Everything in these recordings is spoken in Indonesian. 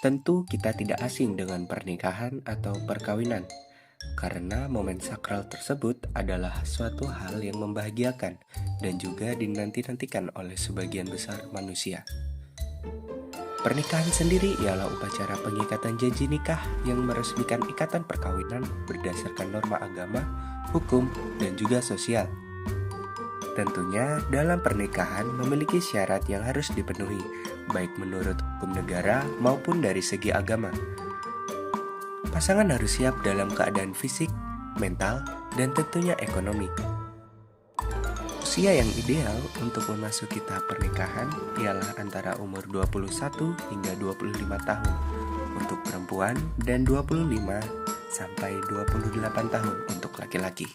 Tentu kita tidak asing dengan pernikahan atau perkawinan, karena momen sakral tersebut adalah suatu hal yang membahagiakan dan juga dinanti-nantikan oleh sebagian besar manusia. Pernikahan sendiri ialah upacara pengikatan janji nikah yang meresmikan ikatan perkawinan berdasarkan norma agama, hukum, dan juga sosial. Tentunya dalam pernikahan memiliki syarat yang harus dipenuhi, baik menurut hukum negara maupun dari segi agama. Pasangan harus siap dalam keadaan fisik, mental, dan tentunya ekonomi. Usia yang ideal untuk memasuki tahap pernikahan ialah antara umur 21 hingga 25 tahun untuk perempuan dan 25 sampai 28 tahun untuk laki-laki.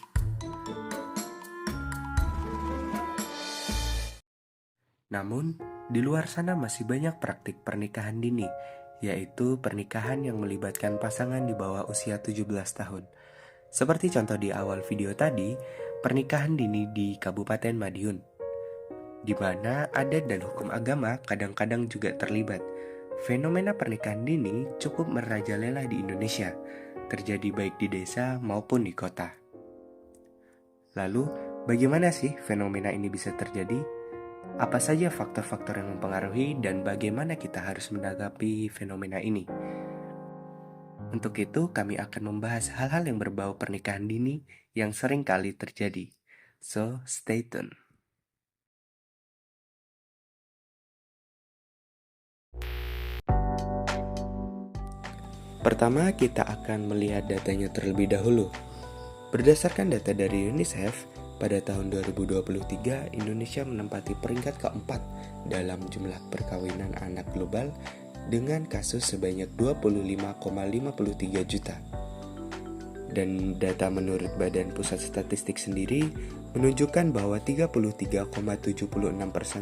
Namun, di luar sana masih banyak praktik pernikahan dini, yaitu pernikahan yang melibatkan pasangan di bawah usia 17 tahun. Seperti contoh di awal video tadi, pernikahan dini di Kabupaten Madiun, di mana adat dan hukum agama kadang-kadang juga terlibat. Fenomena pernikahan dini cukup merajalela di Indonesia, terjadi baik di desa maupun di kota. Lalu, bagaimana sih fenomena ini bisa terjadi? Apa saja faktor-faktor yang mempengaruhi dan bagaimana kita harus menanggapi fenomena ini? Untuk itu, kami akan membahas hal-hal yang berbau pernikahan dini yang sering kali terjadi. So, stay tune. Pertama, kita akan melihat datanya terlebih dahulu. Berdasarkan data dari UNICEF, pada tahun 2023, Indonesia menempati peringkat keempat dalam jumlah perkawinan anak global dengan kasus sebanyak 25,53 juta. Dan data menurut Badan Pusat Statistik sendiri menunjukkan bahwa 33,76%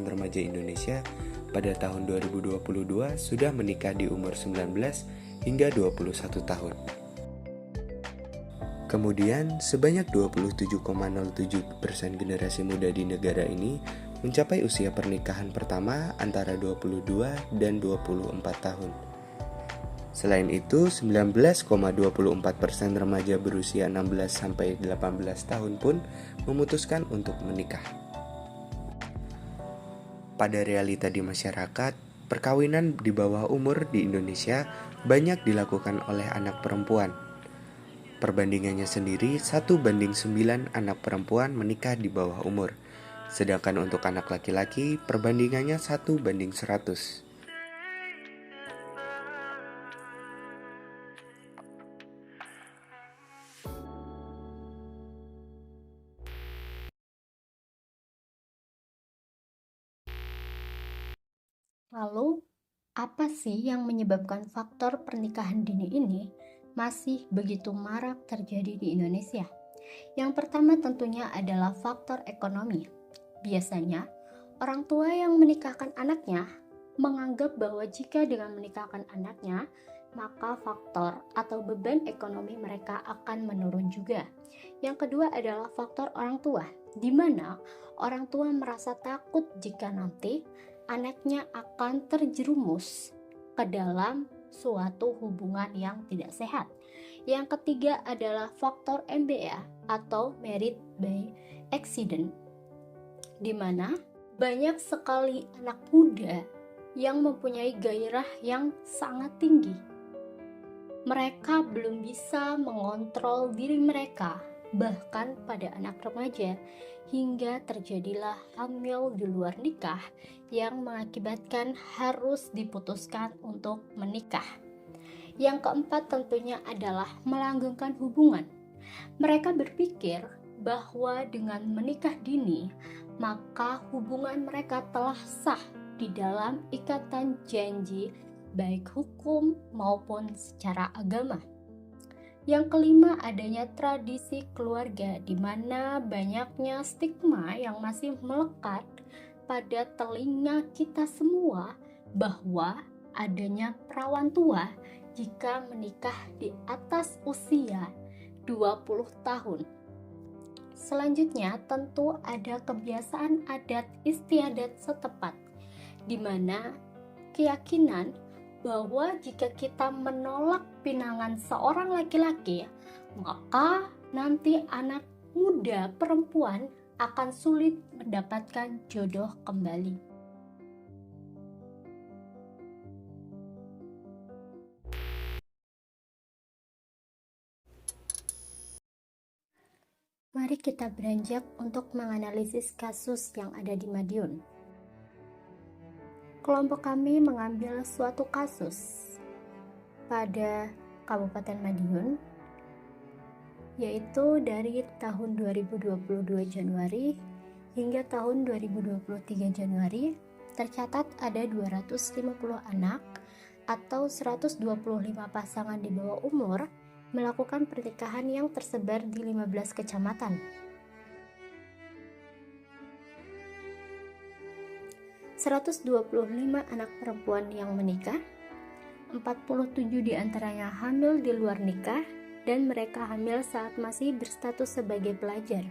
remaja Indonesia pada tahun 2022 sudah menikah di umur 19 hingga 21 tahun. Kemudian, sebanyak 27,07% generasi muda di negara ini mencapai usia pernikahan pertama antara 22 dan 24 tahun. Selain itu, 19,24% remaja berusia 16-18 tahun pun memutuskan untuk menikah. Pada realita di masyarakat, perkawinan di bawah umur di Indonesia banyak dilakukan oleh anak perempuan. Perbandingannya sendiri 1:9 anak perempuan menikah di bawah umur. Sedangkan untuk anak laki-laki perbandingannya 1:100. Lalu, apa sih yang menyebabkan faktor pernikahan dini ini masih begitu marak terjadi di Indonesia? Yang pertama tentunya adalah faktor ekonomi. Biasanya, orang tua yang menikahkan anaknya menganggap bahwa jika dengan menikahkan anaknya, maka faktor atau beban ekonomi mereka akan menurun juga. Yang kedua adalah faktor orang tua, di mana orang tua merasa takut jika nanti anaknya akan terjerumus ke dalam suatu hubungan yang tidak sehat. Yang ketiga adalah faktor MBA atau Married by Accident, di mana banyak sekali anak muda yang mempunyai gairah yang sangat tinggi. Mereka belum bisa mengontrol diri mereka, bahkan pada anak remaja, hingga terjadilah hamil di luar nikah yang mengakibatkan harus diputuskan untuk menikah. Yang keempat tentunya adalah melanggengkan hubungan. Mereka berpikir bahwa dengan menikah dini, maka hubungan mereka telah sah di dalam ikatan janji baik hukum maupun secara agama. Yang kelima adanya tradisi keluarga, di mana banyaknya stigma yang masih melekat pada telinga kita semua bahwa adanya perawan tua jika menikah di atas usia 20 tahun. Selanjutnya tentu ada kebiasaan adat istiadat setempat, di mana keyakinan bahwa jika kita menolak pinangan seorang laki-laki, maka nanti anak muda perempuan akan sulit mendapatkan jodoh kembali. Mari kita beranjak untuk menganalisis kasus yang ada di Madiun. Kelompok kami mengambil suatu kasus pada Kabupaten Madiun, yaitu dari tahun 2022 Januari hingga tahun 2023 Januari, tercatat ada 250 anak atau 125 pasangan di bawah umur melakukan pernikahan yang tersebar di 15 kecamatan. 125 anak perempuan yang menikah, 47 diantaranya hamil di luar nikah, dan mereka hamil saat masih berstatus sebagai pelajar.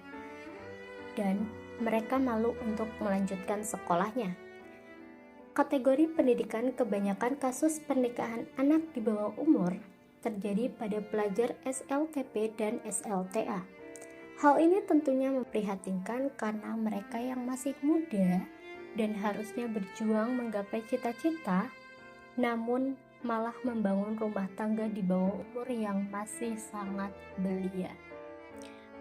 Dan mereka malu untuk melanjutkan sekolahnya. Kategori pendidikan kebanyakan kasus pernikahan anak di bawah umur terjadi pada pelajar SLTP dan SLTA. Hal ini tentunya memprihatinkan karena mereka yang masih muda dan harusnya berjuang menggapai cita-cita, namun malah membangun rumah tangga di bawah umur yang masih sangat belia.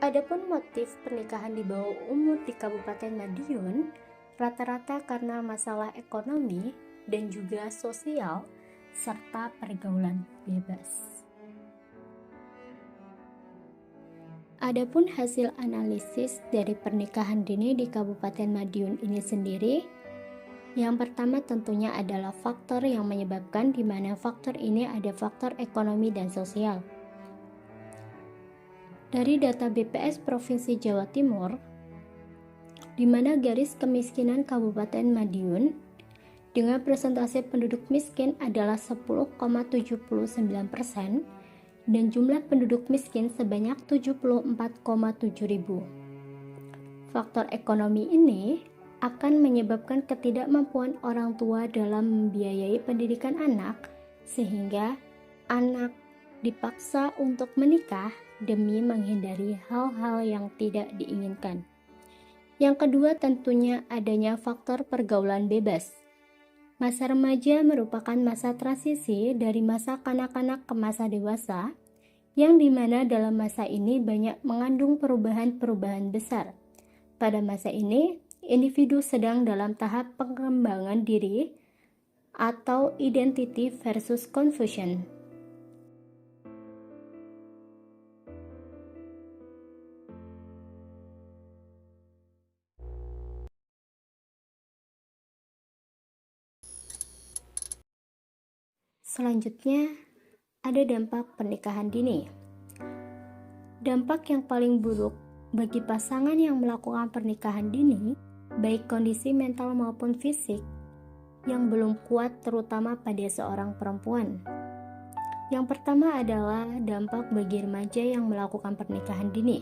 Adapun motif pernikahan di bawah umur di Kabupaten Madiun rata-rata karena masalah ekonomi dan juga sosial serta pergaulan bebas. Adapun hasil analisis dari pernikahan dini di Kabupaten Madiun ini sendiri, yang pertama tentunya adalah faktor yang menyebabkan, di mana faktor ini ada faktor ekonomi dan sosial. Dari data BPS Provinsi Jawa Timur, di mana garis kemiskinan Kabupaten Madiun dengan persentase penduduk miskin adalah 10,79% dan jumlah penduduk miskin sebanyak 74,7 ribu. Faktor ekonomi ini akan menyebabkan ketidakmampuan orang tua dalam membiayai pendidikan anak, sehingga anak dipaksa untuk menikah demi menghindari hal-hal yang tidak diinginkan. Yang kedua tentunya adanya faktor pergaulan bebas. Masa remaja merupakan masa transisi dari masa kanak-kanak ke masa dewasa, yang dimana dalam masa ini banyak mengandung perubahan-perubahan besar. Pada masa ini, individu sedang dalam tahap pengembangan diri atau identity versus confusion. Selanjutnya, ada dampak pernikahan dini. Dampak yang paling buruk bagi pasangan yang melakukan pernikahan dini, baik kondisi mental maupun fisik, yang belum kuat terutama pada seorang perempuan. Yang pertama adalah dampak bagi remaja yang melakukan pernikahan dini.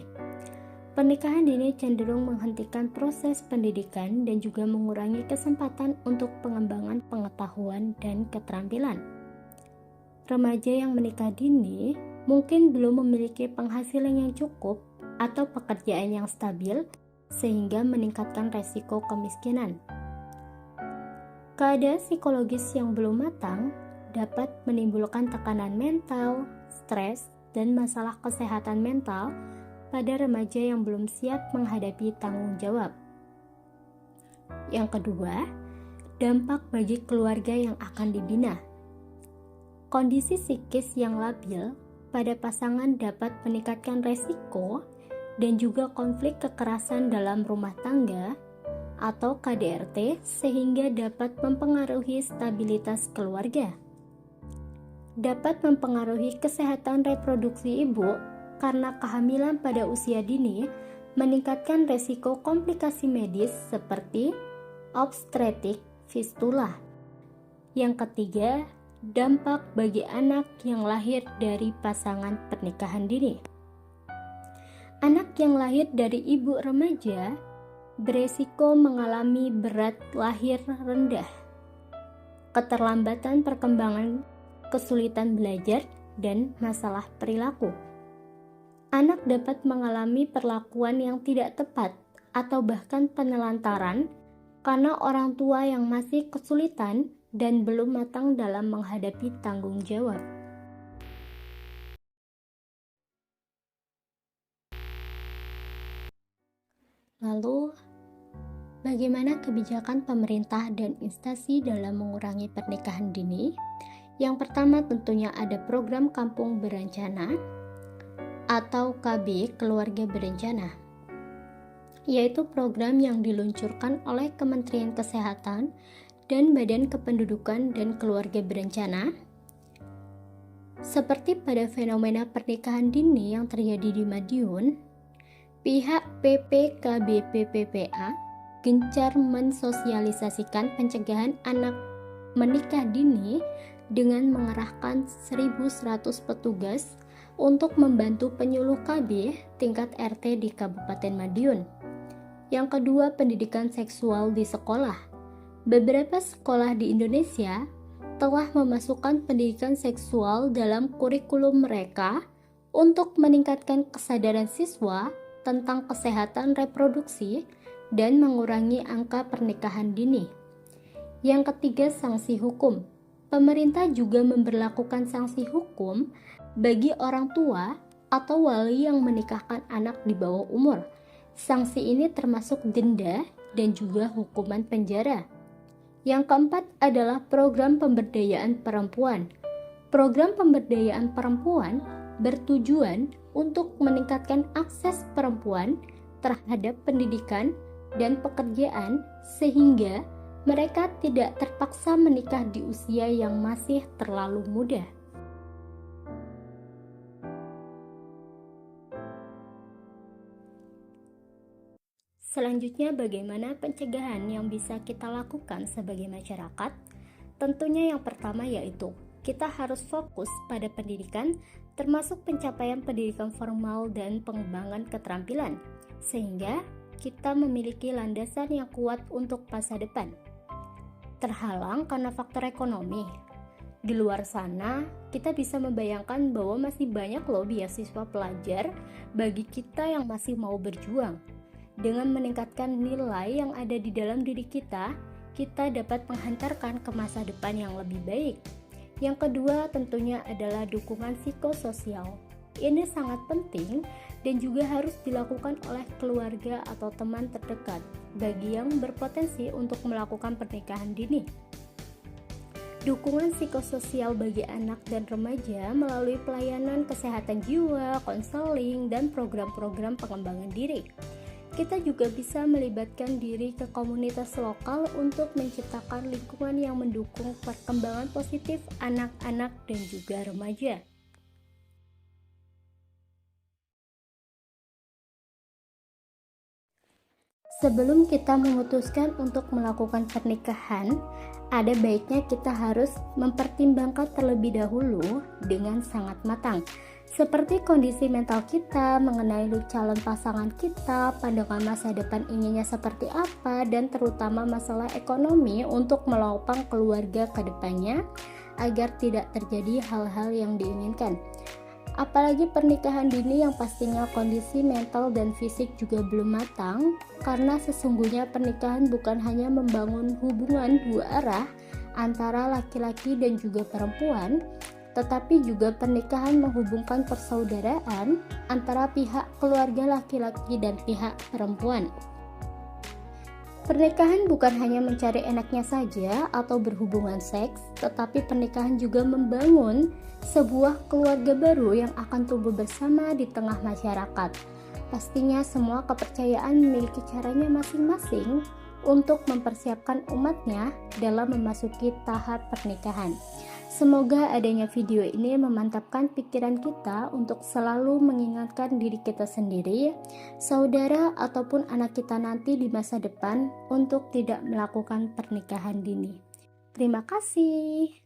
Pernikahan dini cenderung menghentikan proses pendidikan dan juga mengurangi kesempatan untuk pengembangan pengetahuan dan keterampilan. Remaja yang menikah dini mungkin belum memiliki penghasilan yang cukup atau pekerjaan yang stabil, sehingga meningkatkan resiko kemiskinan. Keadaan psikologis yang belum matang dapat menimbulkan tekanan mental, stres, dan masalah kesehatan mental pada remaja yang belum siap menghadapi tanggung jawab. Yang kedua, dampak bagi keluarga yang akan dibina. Kondisi psikis yang labil pada pasangan dapat meningkatkan resiko dan juga konflik kekerasan dalam rumah tangga atau KDRT, sehingga dapat mempengaruhi stabilitas keluarga. Dapat mempengaruhi kesehatan reproduksi ibu karena kehamilan pada usia dini meningkatkan resiko komplikasi medis seperti obstetrik fistula. Yang ketiga, dampak bagi anak yang lahir dari pasangan pernikahan dini. Anak yang lahir dari ibu remaja beresiko mengalami berat lahir rendah. keterlambatan perkembangan, kesulitan belajar, dan masalah perilaku. Anak dapat mengalami perlakuan yang tidak tepat atau bahkan penelantaran karena orang tua yang masih kesulitan dan belum matang dalam menghadapi tanggung jawab. Lalu, bagaimana kebijakan pemerintah dan instansi dalam mengurangi pernikahan dini? Yang pertama tentunya ada program Kampung Berencana atau KB Keluarga Berencana, yaitu program yang diluncurkan oleh Kementerian Kesehatan dan Badan Kependudukan dan Keluarga Berencana. Seperti pada fenomena pernikahan dini yang terjadi di Madiun, pihak PPKBPPPA gencar mensosialisasikan pencegahan anak menikah dini dengan mengerahkan 1.100 petugas untuk membantu penyuluh KB tingkat RT di Kabupaten Madiun. Yang kedua, pendidikan seksual di sekolah. Beberapa sekolah di Indonesia telah memasukkan pendidikan seksual dalam kurikulum mereka untuk meningkatkan kesadaran siswa tentang kesehatan reproduksi dan mengurangi angka pernikahan dini. Yang ketiga, sanksi hukum. Pemerintah juga memberlakukan sanksi hukum bagi orang tua atau wali yang menikahkan anak di bawah umur. Sanksi ini termasuk denda dan juga hukuman penjara. Yang keempat adalah program pemberdayaan perempuan. Program pemberdayaan perempuan bertujuan untuk meningkatkan akses perempuan terhadap pendidikan dan pekerjaan sehingga mereka tidak terpaksa menikah di usia yang masih terlalu muda. Selanjutnya, bagaimana pencegahan yang bisa kita lakukan sebagai masyarakat? Tentunya yang pertama yaitu kita harus fokus pada pendidikan, termasuk pencapaian pendidikan formal dan pengembangan keterampilan, sehingga kita memiliki landasan yang kuat untuk masa depan. Terhalang karena faktor ekonomi. Di luar sana, kita bisa membayangkan bahwa masih banyak loh beasiswa pelajar bagi kita yang masih mau berjuang. Dengan meningkatkan nilai yang ada di dalam diri kita dapat menghantarkan ke masa depan yang lebih baik. Yang kedua tentunya adalah dukungan psikososial. Ini sangat penting dan juga harus dilakukan oleh keluarga atau teman terdekat bagi yang berpotensi untuk melakukan pernikahan dini. Dukungan psikososial bagi anak dan remaja melalui pelayanan kesehatan jiwa, konseling, dan program-program pengembangan diri. Kita juga bisa melibatkan diri ke komunitas lokal untuk menciptakan lingkungan yang mendukung perkembangan positif anak-anak dan juga remaja. Sebelum kita memutuskan untuk melakukan pernikahan, ada baiknya kita harus mempertimbangkan terlebih dahulu dengan sangat matang. Seperti kondisi mental kita, mengenai calon pasangan kita, pandangan masa depan inginnya seperti apa, dan terutama masalah ekonomi untuk melopang keluarga ke depannya agar tidak terjadi hal-hal yang diinginkan. Apalagi pernikahan dini yang pastinya kondisi mental dan fisik juga belum matang, karena sesungguhnya pernikahan bukan hanya membangun hubungan dua arah antara laki-laki dan juga perempuan, tetapi juga pernikahan menghubungkan persaudaraan antara pihak keluarga laki-laki dan pihak perempuan. Pernikahan bukan hanya mencari enaknya saja atau berhubungan seks, tetapi pernikahan juga membangun sebuah keluarga baru yang akan tumbuh bersama di tengah masyarakat. Pastinya semua kepercayaan memiliki caranya masing-masing untuk mempersiapkan umatnya dalam memasuki tahap pernikahan. Semoga adanya video ini memantapkan pikiran kita untuk selalu mengingatkan diri kita sendiri, saudara ataupun anak kita nanti di masa depan untuk tidak melakukan pernikahan dini. Terima kasih.